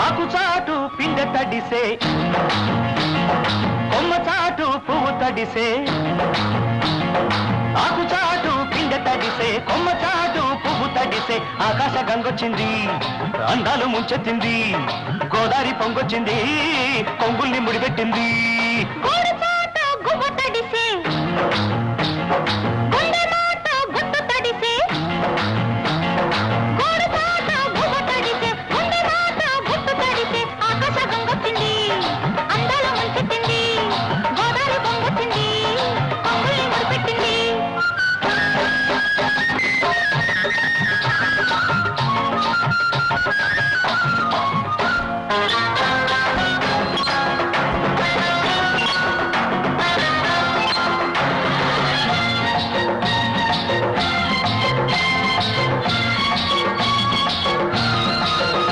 ఆకు చాటు పిందె తడిసే కొమ్మ చాటు పువ్వు తడిసే ఆకు చాటు పిందె తడిసే కొమ్మ చాటు పువ్వు తడిసే ఆకాశ గంగొచ్చింది అందాలు ముంచెత్తింది గోదావరి పొంగొచ్చింది కొంగుల్ని ముడిపెట్టింది